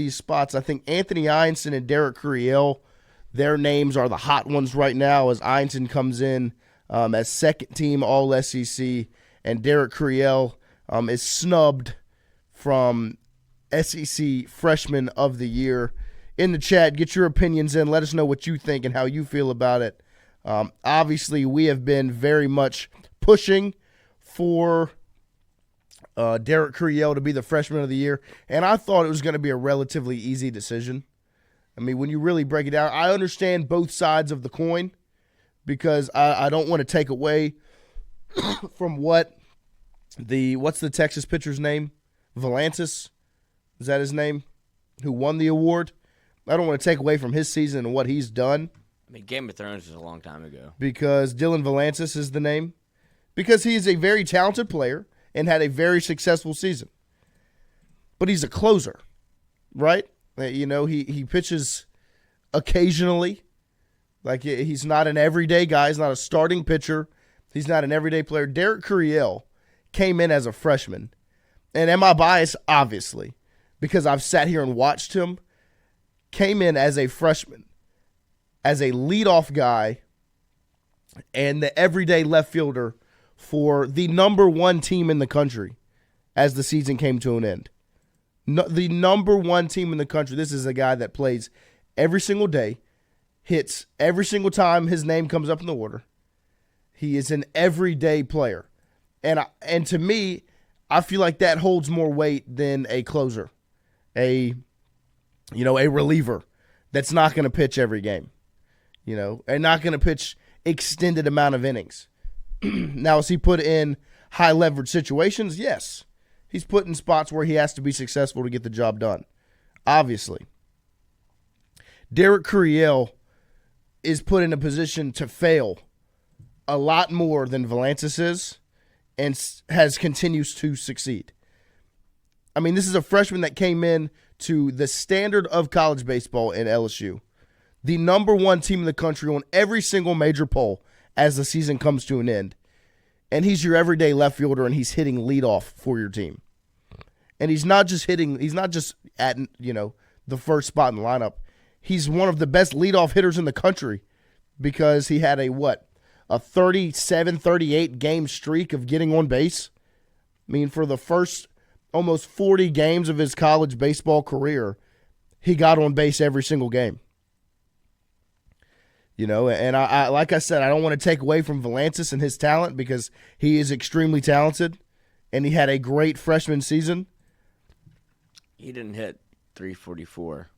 these spots. I think Anthony Eyanson and Derek Curiel, their names are the hot ones right now as Eyanson comes in as second team All-SEC, and Derek Curiel is snubbed from SEC Freshman of the Year. In the chat, get your opinions in. Let us know what you think and how you feel about it. Obviously, we have been very much pushing for Derek Curiel to be the Freshman of the Year, and I thought it was going to be a relatively easy decision. I mean, when you really break it down, I understand both sides of the coin because I don't want to take away from what's the Texas pitcher's name? Valantis? Is that his name? Who won the award? I don't want to take away from his season and what he's done. I mean, Game of Thrones was a long time ago. Because Dylan Valantis is the name. Because he is a very talented player and had a very successful season. But he's a closer, right? You know, he pitches occasionally. Like, he's not an everyday guy. He's not a starting pitcher. He's not an everyday player. Derek Curiel came in as a freshman. And am I biased? Obviously. Because I've sat here and watched him. Came in as a freshman. As a leadoff guy. And the everyday left fielder for the number one team in the country as the season came to an end. The number one team in the country. This is a guy that plays every single day, hits every single time his name comes up in the order. He is an everyday player. And to me, I feel like that holds more weight than a closer, a reliever that's not going to pitch every game, and not going to pitch extended amount of innings. Now, is he put in high leverage situations? Yes. He's put in spots where he has to be successful to get the job done. Obviously. Derek Curiel is put in a position to fail a lot more than Valantis is and continues to succeed. I mean, this is a freshman that came in to the standard of college baseball in LSU. The number one team in the country on every single major poll as the season comes to an end. And he's your everyday left fielder, and he's hitting leadoff for your team. And he's not just at, the first spot in the lineup. He's one of the best leadoff hitters in the country because he had a 37, 38 game streak of getting on base. I mean, for the first almost 40 games of his college baseball career, he got on base every single game. And I like I said, I don't want to take away from Valantis and his talent because he is extremely talented, and he had a great freshman season. He didn't hit 344.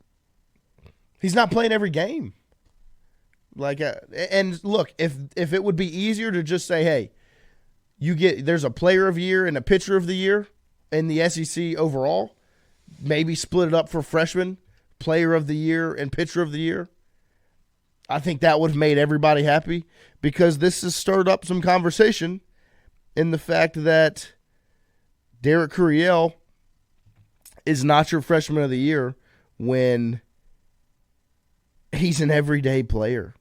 He's not playing every game. And look, if it would be easier to just say, hey, there's a player of the year and a pitcher of the year in the SEC overall, maybe split it up for freshman, player of the year, and pitcher of the year. I think that would have made everybody happy because this has stirred up some conversation in the fact that Derek Curiel is not your freshman of the year when he's an everyday player.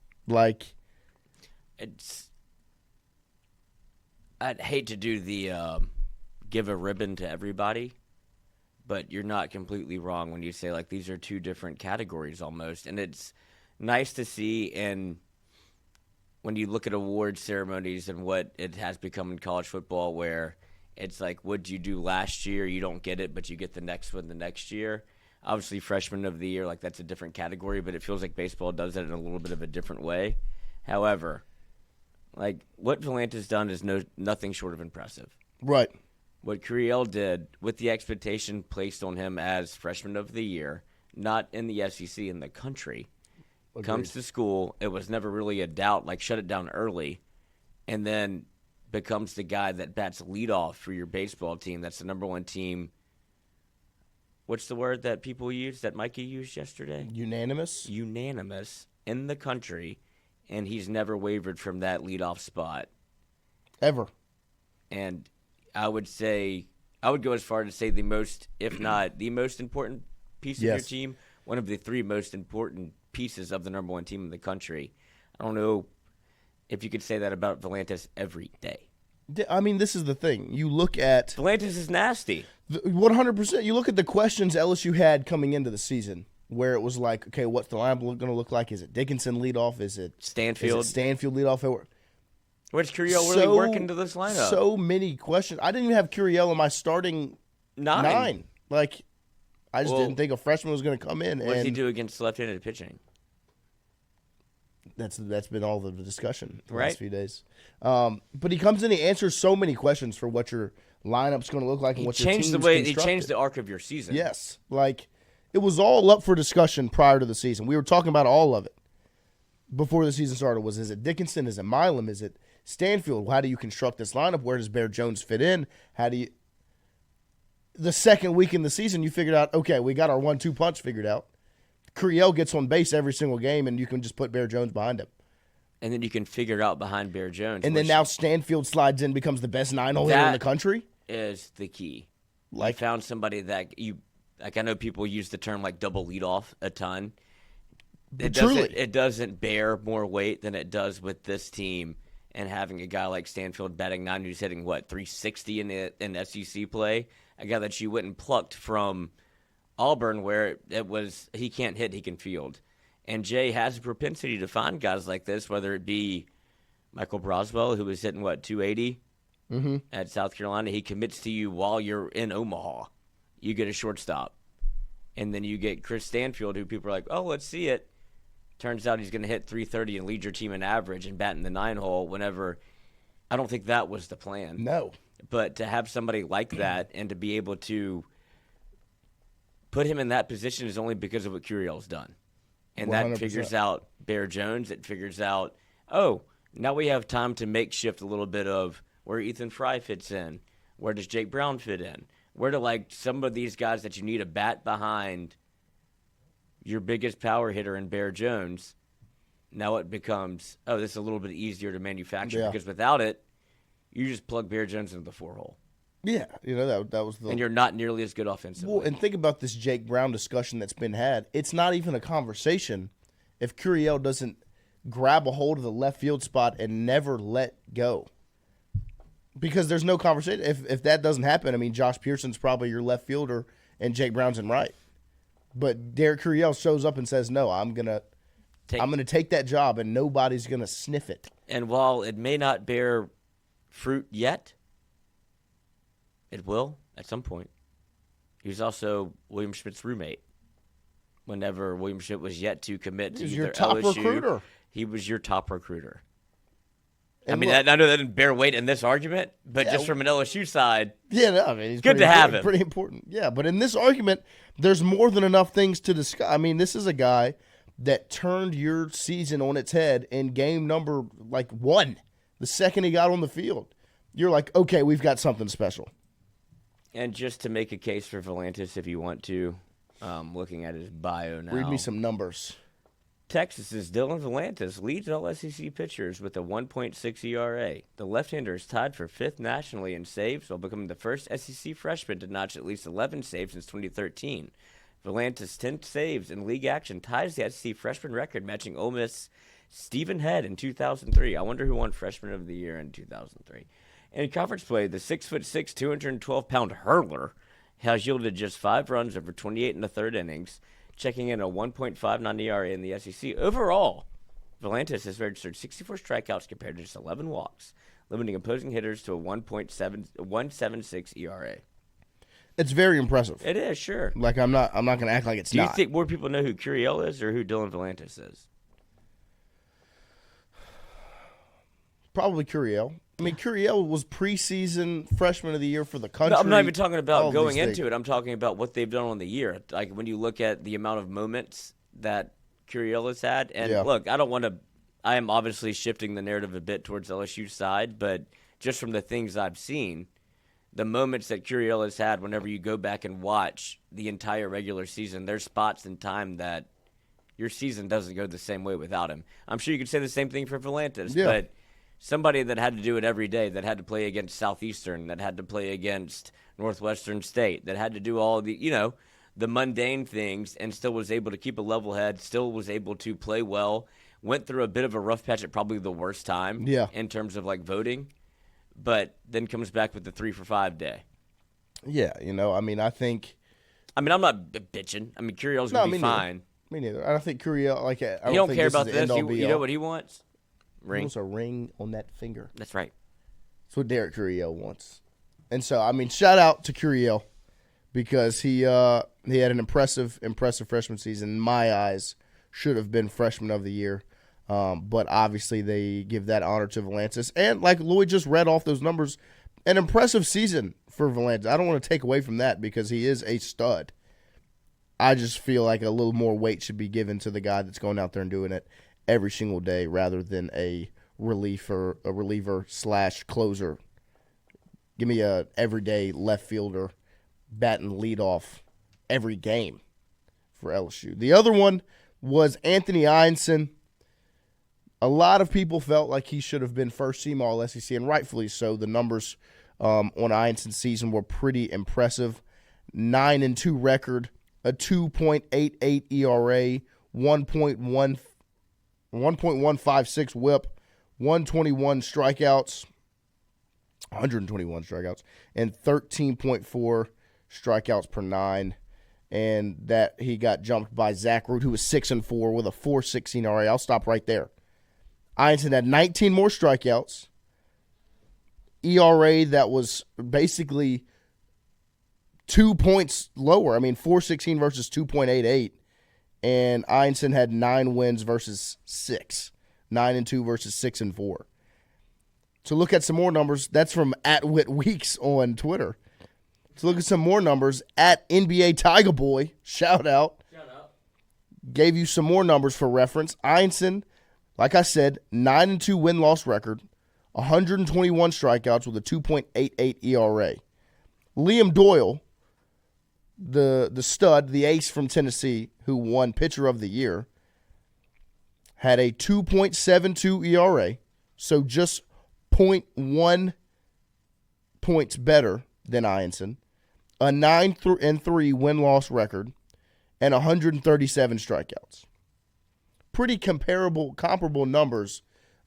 I'd hate to do the give a ribbon to everybody, but you're not completely wrong when you say these are two different categories almost, and it's nice to see. And when you look at award ceremonies and what it has become in college football, where it's what'd you do last year? You don't get it, but you get the next one the next year. Obviously, freshman of the year, that's a different category, but it feels like baseball does it in a little bit of a different way. However, what Valantis done is nothing short of impressive. Right. What Curiel did with the expectation placed on him as freshman of the year, not in the SEC, in the country, Agreed. Comes to school. It was never really a doubt, shut it down early, and then becomes the guy that bats leadoff for your baseball team. That's the number one team. What's the word that people use, that Mikey used yesterday? Unanimous in the country, and he's never wavered from that leadoff spot. Ever. And I would go as far to say the most, if not the most important piece of your team, one of the three most important pieces of the number one team in the country. I don't know if you could say that about Valantis every day. I mean, this is the thing. You look at Volantis is nasty. 100%. You look at the questions LSU had coming into the season, where it was like, okay, what's the lineup going to look like? Is it Dickinson leadoff? Is it Stanfield leadoff? Where's Curiel really work into this lineup? So many questions. I didn't even have Curiel in my starting nine. Like, I just didn't think a freshman was going to come in. What does he do against left-handed pitching? That's been all the discussion the right? last few days. But he comes in, he answers so many questions for what your lineup's going to look like and what your team's constructed. He changed the arc of your season. Yes, like it was all up for discussion prior to the season. We were talking about all of it before the season started. Is it Dickinson? Is it Milam? Is it Stanfield? How do you construct this lineup? Where does Bear Jones fit in? How do you? The second week in the season, you figured out, okay, we got our 1-2 punch figured out. Curiel gets on base every single game, and you can just put Bear Jones behind him. And then you can figure it out behind Bear Jones. And then now Stanfield slides in, becomes the best 9-hole hitter in the country. Is the key. Like, you found somebody that you like. I know people use the term like double leadoff a ton. It doesn't bear more weight than it does with this team. And having a guy like Stanfield batting 9, who's hitting 360 in SEC play, a guy that you went and plucked from Auburn, where it was he can't hit, he can field. And Jay has a propensity to find guys like this, whether it be Michael Broswell, who was hitting 280 at South Carolina. He commits to you while you're in Omaha. You get a shortstop, and then you get Chris Stanfield, who people are like, oh, let's see it. Turns out he's going to hit 330 and lead your team in average and bat in the 9-hole. Whenever, I don't think that was the plan. No, but to have somebody like that and to be able to put him in that position is only because of what Curiel's done. And 100%. That figures out Bear Jones. It figures out, now we have time to makeshift a little bit of where Ethan Fry fits in. Where does Jake Brown fit in? Where do, some of these guys that you need a bat behind your biggest power hitter in Bear Jones, now it becomes, this is a little bit easier to manufacture because without it, you just plug Bear Jones into the 4-hole. Yeah, that was the. And you're not nearly as good offensively. Well, and think about this Jake Brown discussion that's been had. It's not even a conversation if Curiel doesn't grab a hold of the left field spot and never let go. Because there's no conversation. If that doesn't happen, I mean, Josh Pearson's probably your left fielder and Jake Brown's in right. But Derek Curiel shows up and says, no, I'm gonna take that job and nobody's gonna sniff it. And while it may not bear fruit yet, it will at some point. He was also William Schmidt's roommate. Whenever William Schmidt was yet to commit to either LSU, recruiter. He was your top recruiter. And I know that didn't bear weight in this argument, but just from an LSU side, he's good to have him. Pretty important. Yeah, but in this argument, there's more than enough things to discuss. I mean, this is a guy that turned your season on its head in game number 1, the second he got on the field. You're like, okay, we've got something special. And just to make a case for Volantis, if you want to, looking at his bio now. Read me some numbers. Texas's Dylan Volantis leads all SEC pitchers with a 1.6 ERA. The left-hander is tied for 5th nationally in saves while becoming the first SEC freshman to notch at least 11 saves since 2013. Volantis' 10th saves in league action ties the SEC freshman record, matching Ole Miss' Stephen Head in 2003. I wonder who won Freshman of the Year in 2003. In conference play, the 6'6", 212-pound hurler has yielded just 5 runs over 28 1/3 innings, checking in a 1.59 ERA in the SEC. Overall, Volantis has registered 64 strikeouts compared to just 11 walks, limiting opposing hitters to a 1.76 ERA. It's very impressive. It is, sure. I'm not going to act like it's not. Do you think more people know who Curiel is or who Dylan Volantis is? Probably Curiel. I mean, Curiel was preseason freshman of the year for the country. No, I'm not even talking about going into it. I'm talking about what they've done on the year. Like when you look at the amount of moments that Curiel has had. And look, I am obviously shifting the narrative a bit towards LSU's side, but just from the things I've seen, the moments that Curiel has had whenever you go back and watch the entire regular season, there's spots in time that your season doesn't go the same way without him. I'm sure you could say the same thing for Volantis, but somebody that had to do it every day, that had to play against Southeastern, that had to play against Northwestern State, that had to do all the, the mundane things and still was able to keep a level head, still was able to play well, went through a bit of a rough patch at probably the worst time in terms of voting. but then comes back with the 3 for 5 day. Yeah, I mean, I think. I mean, I'm not bitching. I mean, Curiel's going to be fine. Me neither. I don't think Curiel, I He don't care about this. You know what he wants? Ring. He wants a ring on that finger. That's right. That's what Derek Curiel wants. And so, I mean, shout out to Curiel because he had an impressive freshman season. In my eyes, should have been freshman of the year. But obviously they give that honor to Valansis. And like Lloyd just read off those numbers, an impressive season for Valansis. I don't want to take away from that because he is a stud. I just feel like a little more weight should be given to the guy that's going out there and doing it every single day rather than a reliever / closer. Give me a everyday left fielder batting leadoff every game for LSU. The other one was Anthony Eyanson. A lot of people felt like he should have been first team All SEC, and rightfully so. The numbers on Eyanson's season were pretty impressive. 9-2 record, a 2.88 ERA, 1.156 WHIP, 121 strikeouts, and 13.4 strikeouts per 9. And that he got jumped by Zach Root, who was 6-4 with a 4.16 ERA. I'll stop right there. Eyanson had 19 more strikeouts. ERA that was basically 2 points lower. I mean, 4.16 versus 2.88. And Eyanson had 9 wins versus 6. 9-2 versus 6-4. To look at some more numbers, that's from @WhitWeeks on Twitter. To look at some more numbers, @NBA Tiger Boy, shout out. Gave you some more numbers for reference. Eyanson, like I said, 9-2 win-loss record, 121 strikeouts with a 2.88 ERA. Liam Doyle, the stud, the ace from Tennessee, who won Pitcher of the Year, had a 2.72 ERA, so just 0.1 points better than Eyanson, a 9-3 win-loss record, and 137 strikeouts. Pretty comparable numbers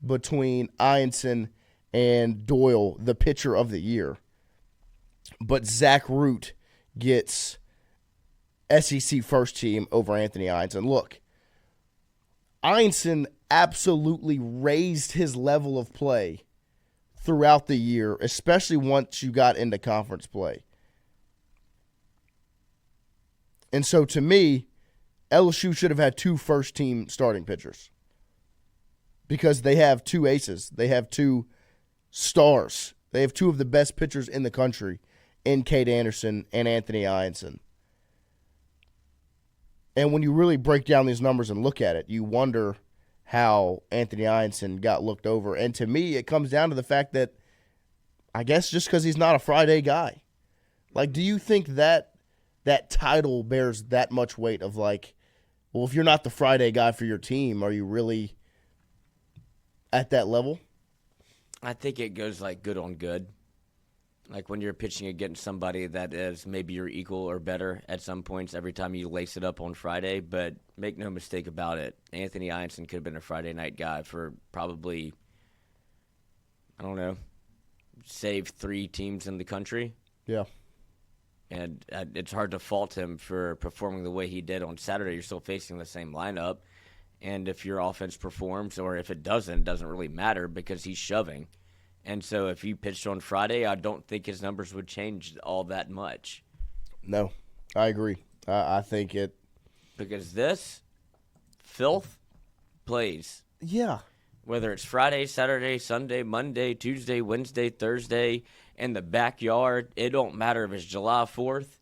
between Eyanson and Doyle, the Pitcher of the Year. But Zach Root gets SEC first team over Anthony Eyanson. Look, Eyanson absolutely raised his level of play throughout the year, especially once you got into conference play. And so to me, LSU should have had 2 first-team starting pitchers because they have 2 aces. They have 2 stars. They have 2 of the best pitchers in the country in Cade Anderson and Anthony Eyanson. And when you really break down these numbers and look at it, you wonder how Anthony Eyanson got looked over. And to me, it comes down to the fact that I guess just because he's not a Friday guy. Like, do you think that title bears that much weight of like, well, if you're not the Friday guy for your team, are you really at that level? I think it goes like good on good. Like when you're pitching against somebody that is maybe your equal or better at some points every time you lace it up on Friday. But make no mistake about it, Anthony Eyanson could have been a Friday night guy for probably, I don't know, save 3 teams in the country. Yeah. And it's hard to fault him for performing the way he did on Saturday. You're still facing the same lineup. And if your offense performs or if it doesn't really matter because he's shoving. And so if he pitched on Friday, I don't think his numbers would change all that much. No, I agree. I think it. Because this filth plays. Yeah. Whether it's Friday, Saturday, Sunday, Monday, Tuesday, Wednesday, Thursday, in the backyard, it don't matter if it's July 4th.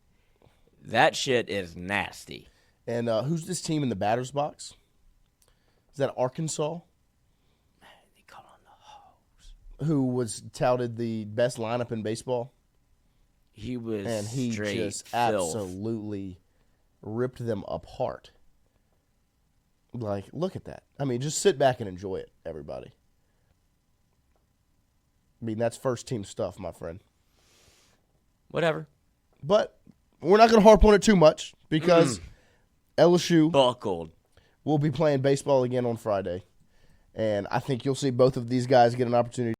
That shit is nasty. And who's this team in the batter's box? Is that Arkansas? They call on the Hogs. Who was touted the best lineup in baseball? He was and he straight just filth. Absolutely ripped them apart. Like, look at that. I mean, just sit back and enjoy it, everybody. I mean, that's first team stuff, my friend. Whatever. But we're not going to harp on it too much because LSU buckled. Will be playing baseball again on Friday. And I think you'll see both of these guys get an opportunity